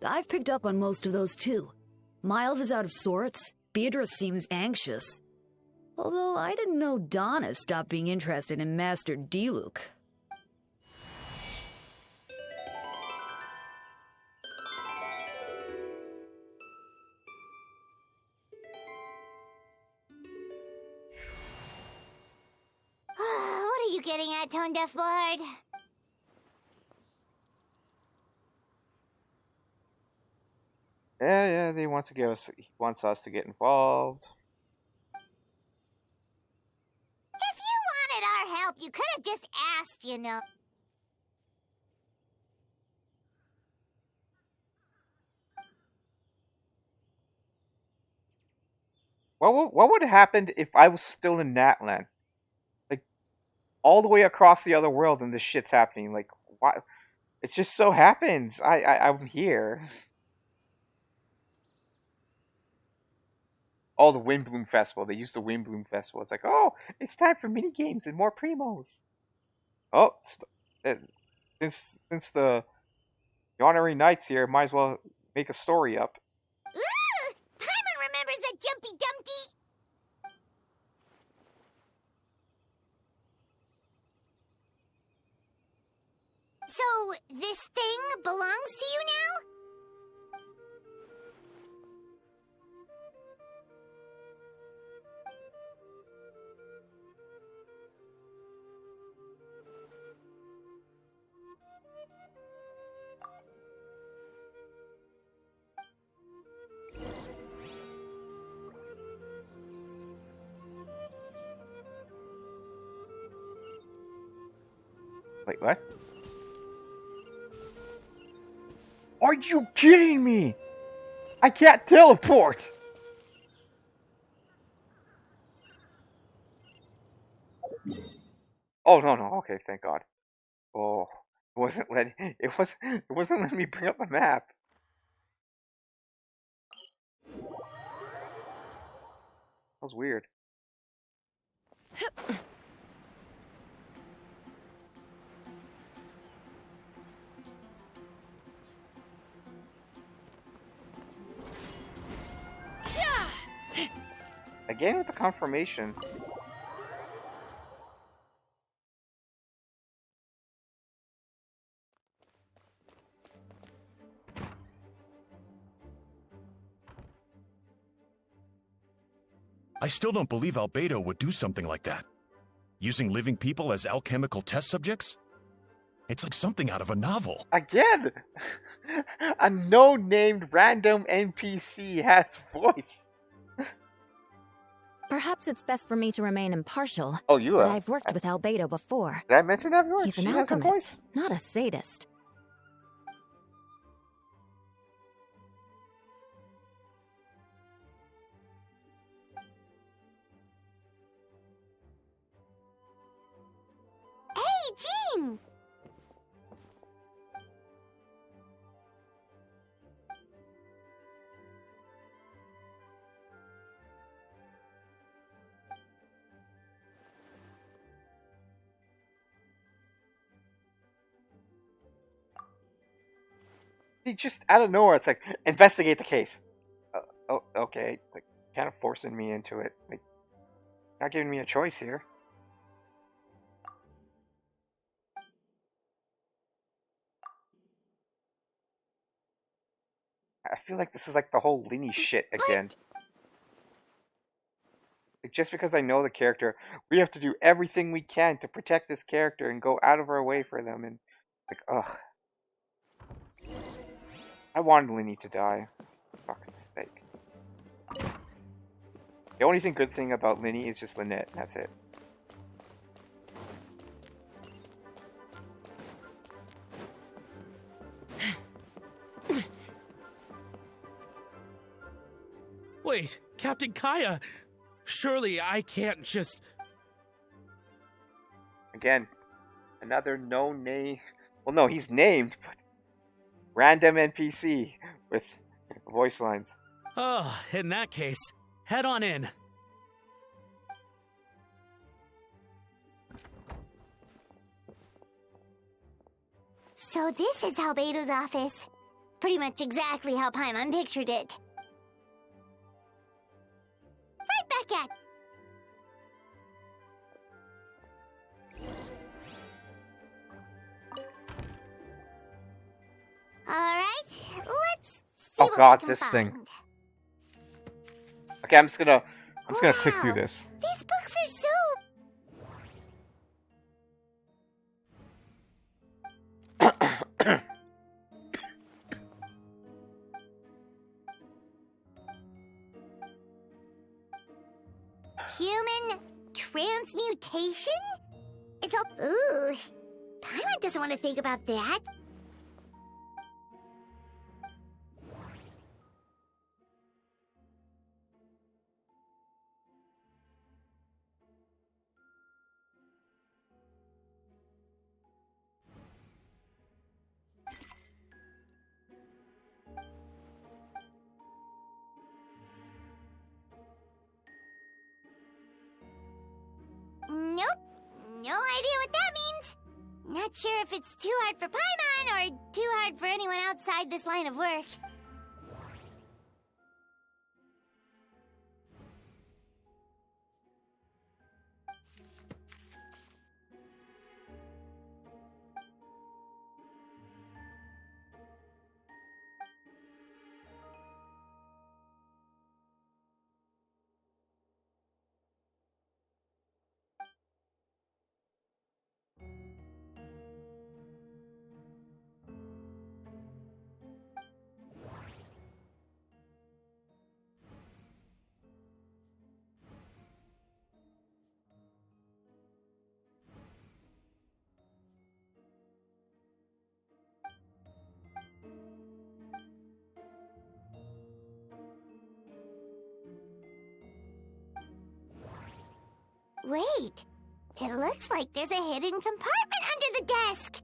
I've picked up on most of those too. Miles is out of sorts. Beatrice seems anxious. Although I didn't know Donna stopped being interested in Master Diluc. What are you getting at, Tone Deaf Bard? Yeah, he wants us to get involved. If you wanted our help, you could have just asked, you know. What would have happened if I was still in Natlan? Like, all the way across the other world and this shit's happening. Like, why? It just so happens. I'm here. Oh, the Windbloom Festival. They used the Windbloom Festival. It's like, oh, it's time for mini games and more primos. Oh, since the honorary knight's here, might as well make a story up. Ooh! Paimon remembers that Jumpy Dumpty! So, this thing belongs to you now? Wait, what? Are you kidding me? I can't teleport! Oh, no, okay, thank God. Oh, it wasn't letting me bring up the map. That was weird. Again with the confirmation. I still don't believe Albedo would do something like that. Using living people as alchemical test subjects? It's like something out of a novel. Again! A no-named random NPC has voice. Perhaps it's best for me to remain impartial. Oh, you but I've worked with Albedo before. Did I mention everyone? He's an alchemist, not a sadist. Hey, Jean! He just out of nowhere, it's like, investigate the case. Oh, okay. Like, kind of forcing me into it. Like, not giving me a choice here. I feel like this is like the whole Linny shit again. Like, just because I know the character, we have to do everything we can to protect this character and go out of our way for them. And, like, ugh. I wanted Linny to die. For fucking sake. The only good thing about Linny is just Lynette, and that's it. Wait, Captain Kaya! Surely I can't just... Again, another no-name... Well, no, he's named, but... Random NPC with voice lines. Oh, in that case, head on in. So this is Albedo's office. pretty much exactly how Paimon pictured it. Right back at... Alright, let's see Oh what god, we can this find. thing. Okay, I'm just gonna click through Wow, this. These books are so... Human transmutation? It's all... Ooh. Paimon doesn't want to think about that. Nope. No idea what that means. Not sure if it's too hard for Paimon or too hard for anyone outside this line of work. Wait, it looks like there's a hidden compartment under the desk.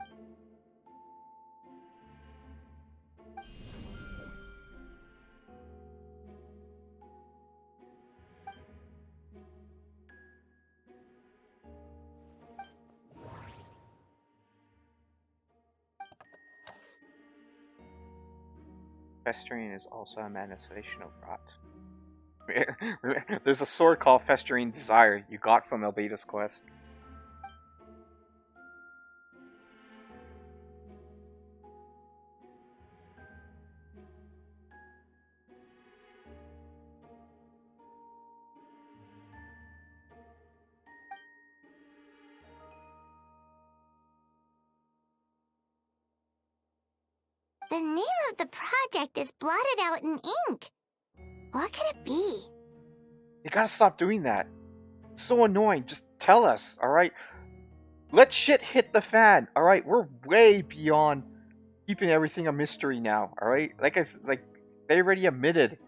Festering is also a manifestation of rot. There's a sword called Festering Desire you got from Albedo's quest. The name of the project is blotted out in ink. What could it be? You gotta stop doing that. It's so annoying. Just tell us, alright? Let shit hit the fan, alright? We're way beyond keeping everything a mystery now, alright? Like they already admitted.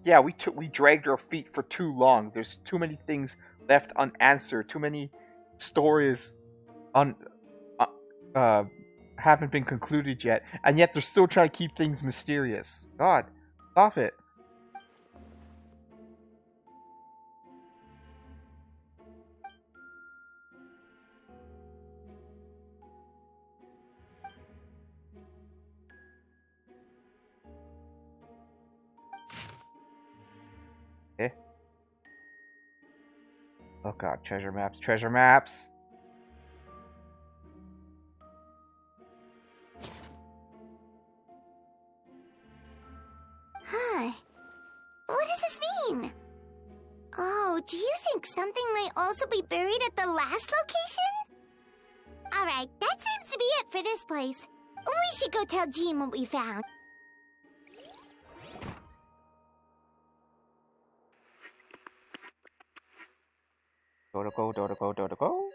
Yeah, we dragged our feet for too long. There's too many things left unanswered. Too many stories haven't been concluded yet, and yet they're still trying to keep things mysterious. God, stop it. Eh? Oh god, treasure maps, treasure maps! Huh. What does this mean? Oh, do you think something might also be buried at the last location? Alright, that seems to be it for this place. We should go tell Jean what we found. Go.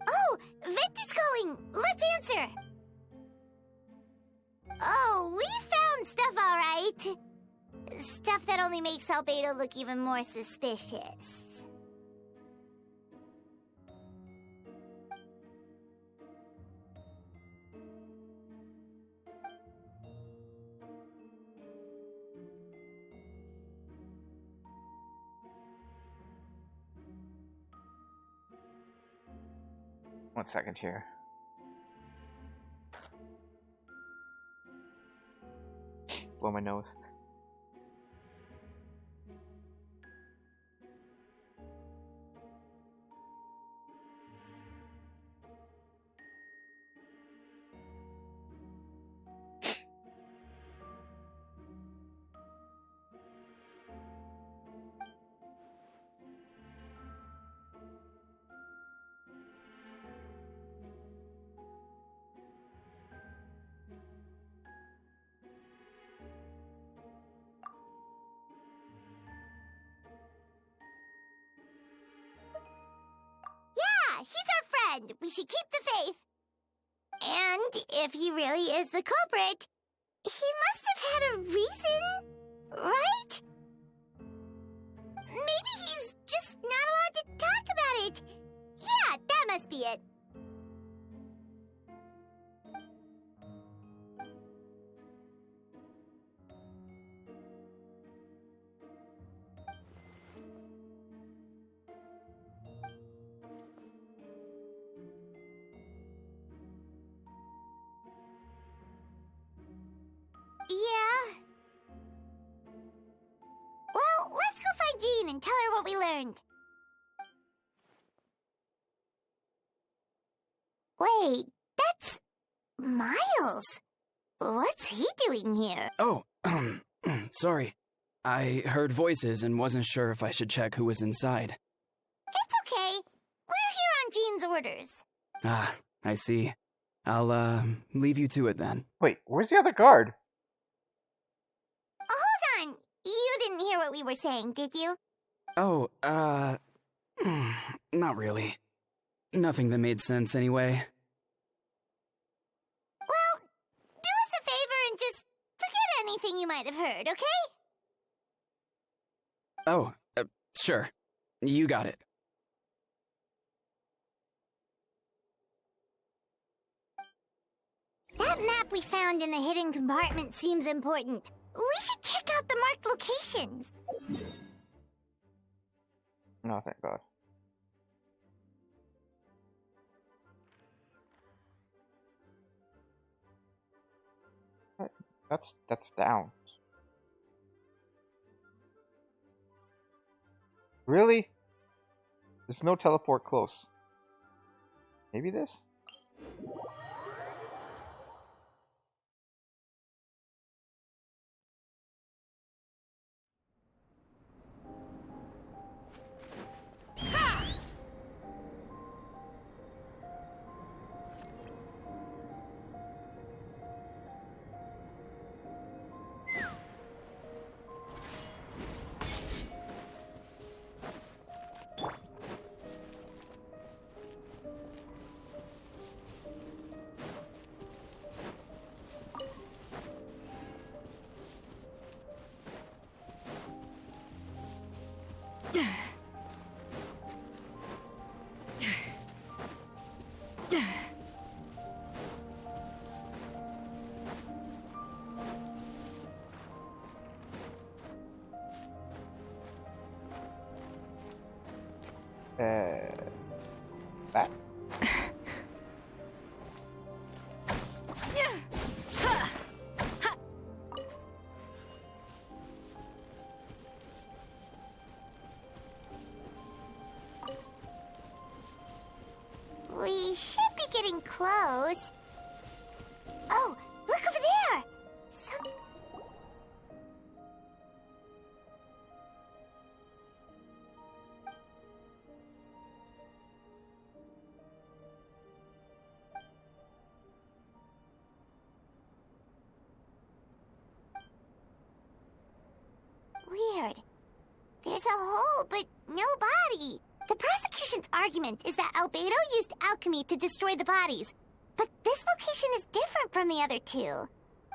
Oh, Vent is calling! Let's answer! Oh, we found stuff, alright. Stuff that only makes Albedo look even more suspicious. One second here. blow my nose. Yeah, he's our friend. We should keep the faith. And if he really is the culprit, he must have had a reason, right? Maybe he's just not allowed to talk about it. Yeah, that must be it. Yeah. Well, let's go find Jean and tell her what we learned. Wait, that's Miles. What's he doing here? Oh, sorry. I heard voices and wasn't sure if I should check who was inside. It's okay. We're here on Jean's orders. Ah, I see. I'll, leave you to it then. Wait, where's the other guard? Hold on. You didn't hear what we were saying, did you? Oh, not really. Nothing that made sense anyway. Well, do us a favor and just forget anything you might have heard, okay? Oh, sure. You got it. That map we found in the hidden compartment seems important. We should check out the marked locations. No, thank God. That's down. Really? There's no teleport close. Maybe this? Back. We should be getting close. Oh, look over there! Weird. There's a hole, but no body. The prosecution's argument is that Albedo used alchemy to destroy the bodies. But this location is different from the other two.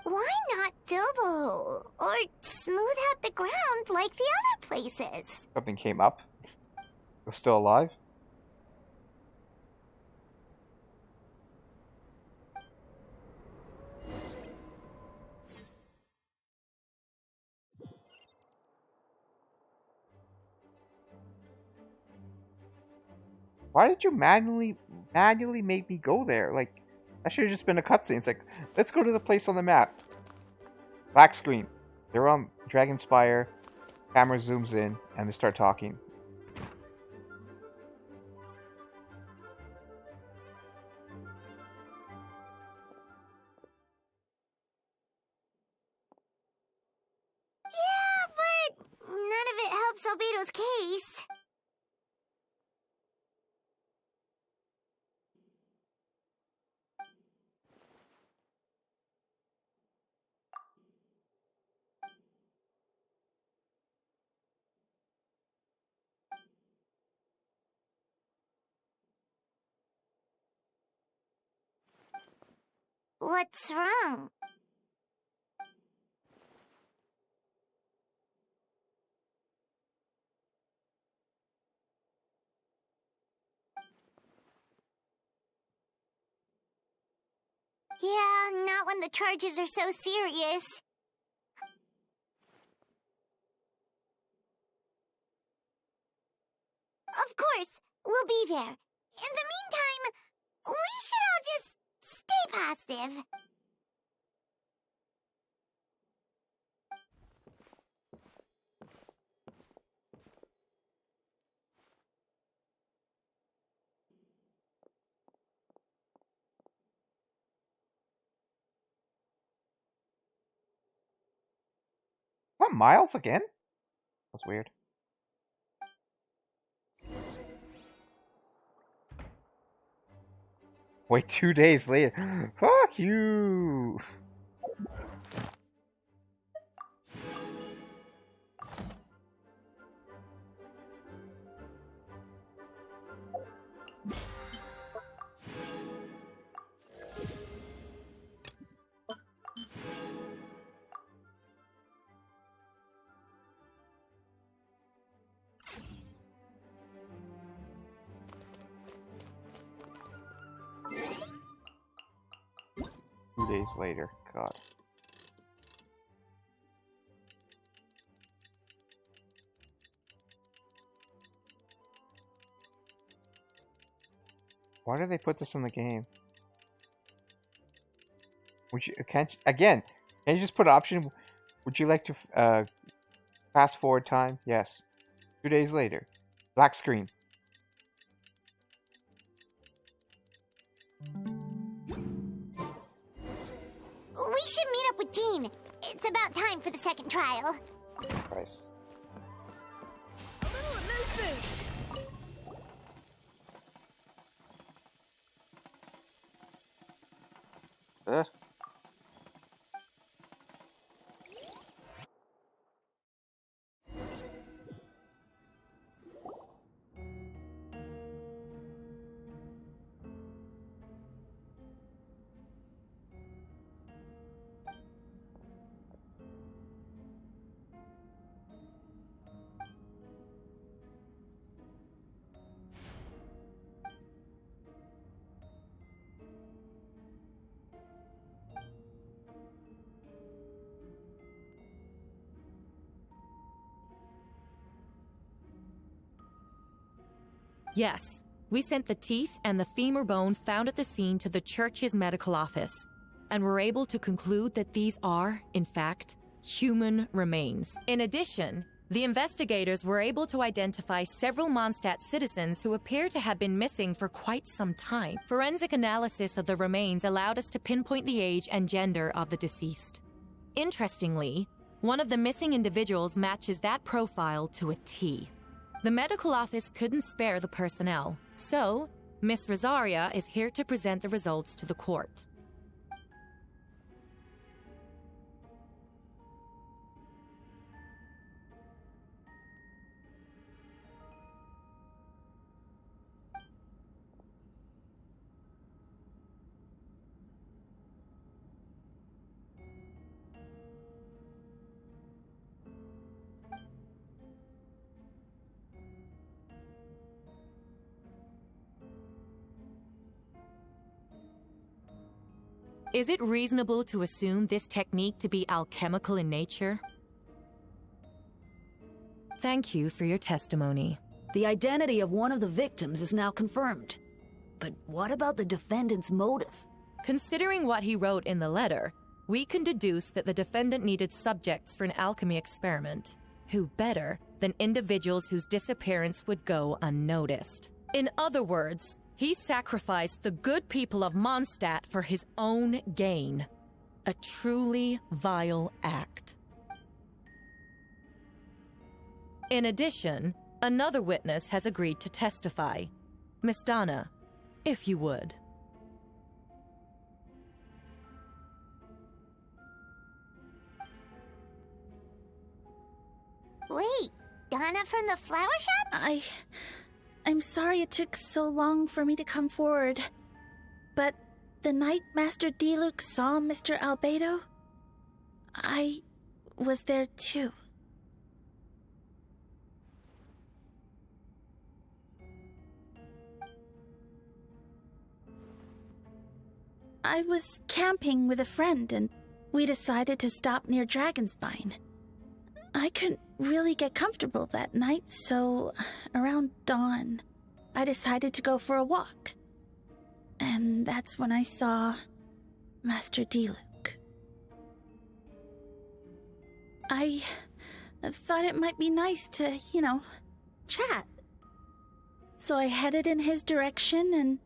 Why not fill the hole? Or smooth out the ground like the other places? Something came up. We're still alive? Why did you manually make me go there? Like, that should have just been a cutscene. It's like, let's go to the place on the map. Black screen. They're on Dragonspire. Camera zooms in, and they start talking. Yeah, but none of it helps Albedo's case. What's wrong? Yeah, not when the charges are so serious. Of course, we'll be there. In the meantime, we should all just stay positive. What, Miles again? That's weird. Wait, 2 days later. Fuck you! Days later. God. Why did they put this in the game? Would you can't again? Can you just put an option? Would you like to fast forward time? Yes. 2 days later. Black screen. We should meet up with Jean. It's about time for the second trial. Christ. A little amuse-bouche. Ugh. Yes, we sent the teeth and the femur bone found at the scene to the church's medical office, and were able to conclude that these are, in fact, human remains. In addition, the investigators were able to identify several Mondstadt citizens who appear to have been missing for quite some time. Forensic analysis of the remains allowed us to pinpoint the age and gender of the deceased. Interestingly, one of the missing individuals matches that profile to a T. The medical office couldn't spare the personnel, so Miss Rosaria is here to present the results to the court. Is it reasonable to assume this technique to be alchemical in nature? Thank you for your testimony. The identity of one of the victims is now confirmed. But what about the defendant's motive? Considering what he wrote in the letter, we can deduce that the defendant needed subjects for an alchemy experiment. Who better than individuals whose disappearance would go unnoticed? In other words, he sacrificed the good people of Mondstadt for his own gain. A truly vile act. In addition, another witness has agreed to testify. Miss Donna, if you would. Wait, Donna from the flower shop? I'm sorry it took so long for me to come forward. But the night Master Diluc saw Mr. Albedo, I was there too. I was camping with a friend and we decided to stop near Dragonspine. I couldn't really get comfortable that night, so around dawn, I decided to go for a walk. And that's when I saw Master Diluc. I thought it might be nice to, chat. So I headed in his direction and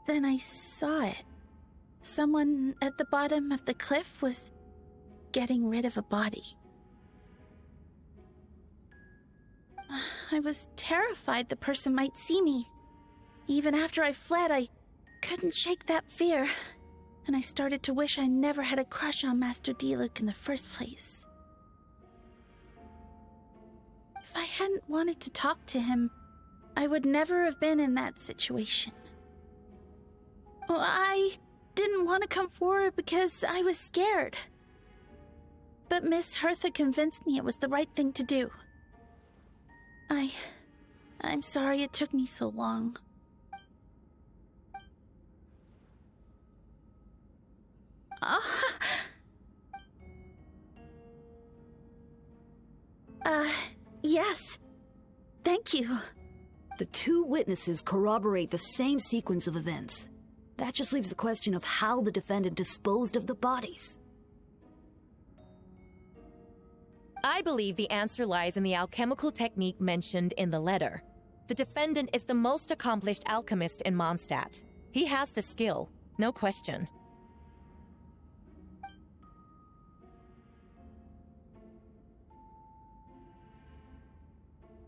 then I saw it. Someone at the bottom of the cliff was getting rid of a body. I was terrified the person might see me. Even after I fled, I couldn't shake that fear, and I started to wish I never had a crush on Master Diluc in the first place. If I hadn't wanted to talk to him, I would never have been in that situation. Well, I didn't want to come forward because I was scared. But Miss Hertha convinced me it was the right thing to do. I'm sorry it took me so long. Yes. Thank you. The two witnesses corroborate the same sequence of events. That just leaves the question of how the defendant disposed of the bodies. I believe the answer lies in the alchemical technique mentioned in the letter. The defendant is the most accomplished alchemist in Mondstadt. He has the skill, no question.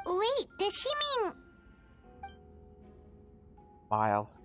Wait, does she mean... Miles.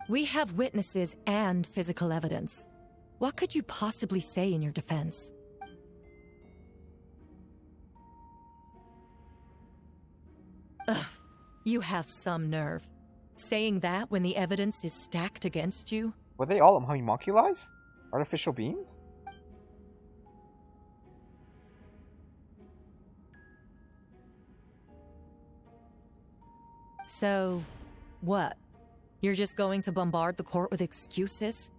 We have witnesses and physical evidence. What could you possibly say in your defense? Ugh, you have some nerve. Saying that when the evidence is stacked against you? Were they all homunculus? Artificial beings? So, what? You're just going to bombard the court with excuses?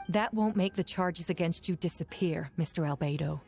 That won't make the charges against you disappear, Mr. Albedo.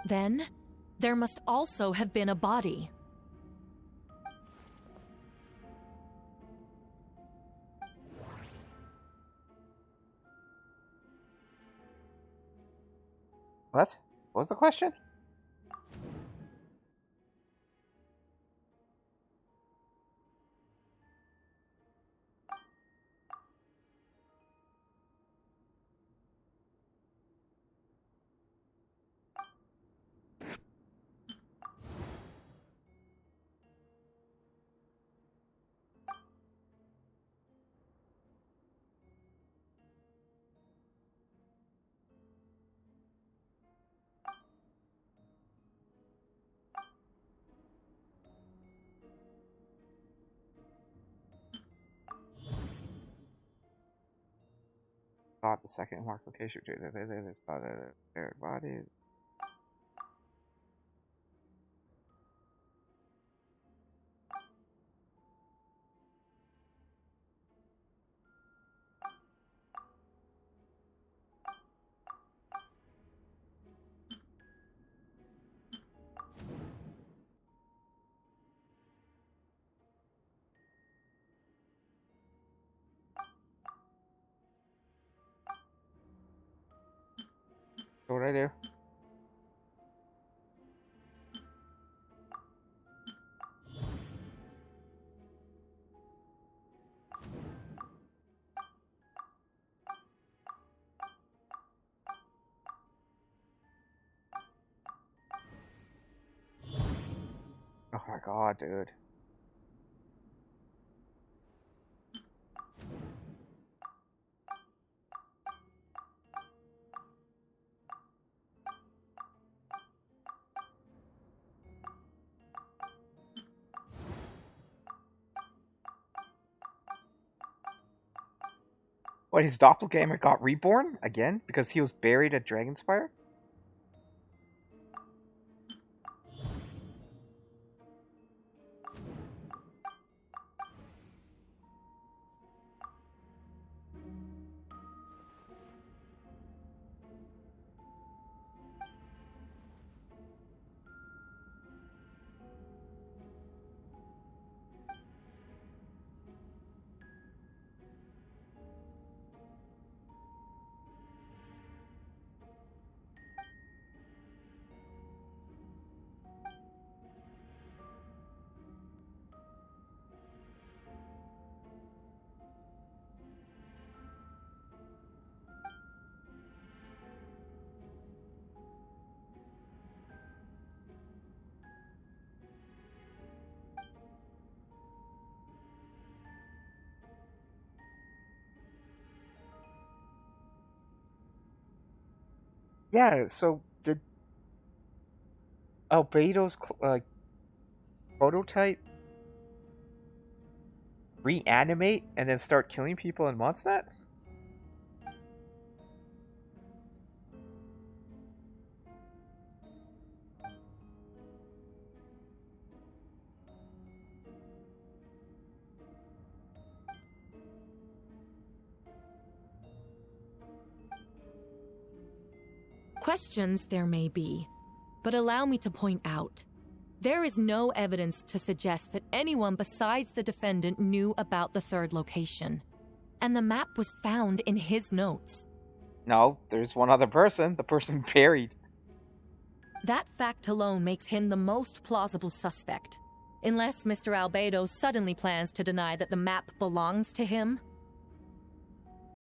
Then, there must also have been a body. What? What was the question? Thought the second mark location. Their body. So what do I do? Oh my god, dude. What, his doppelganger got reborn again because he was buried at Dragonspire? Yeah, so did Albedo's prototype reanimate and then start killing people in Mondstadt? Questions there may be, but allow me to point out, there is no evidence to suggest that anyone besides the defendant knew about the third location. And the map was found in his notes. No, there's one other person, the person buried. That fact alone makes him the most plausible suspect. Unless Mr. Albedo suddenly plans to deny that the map belongs to him,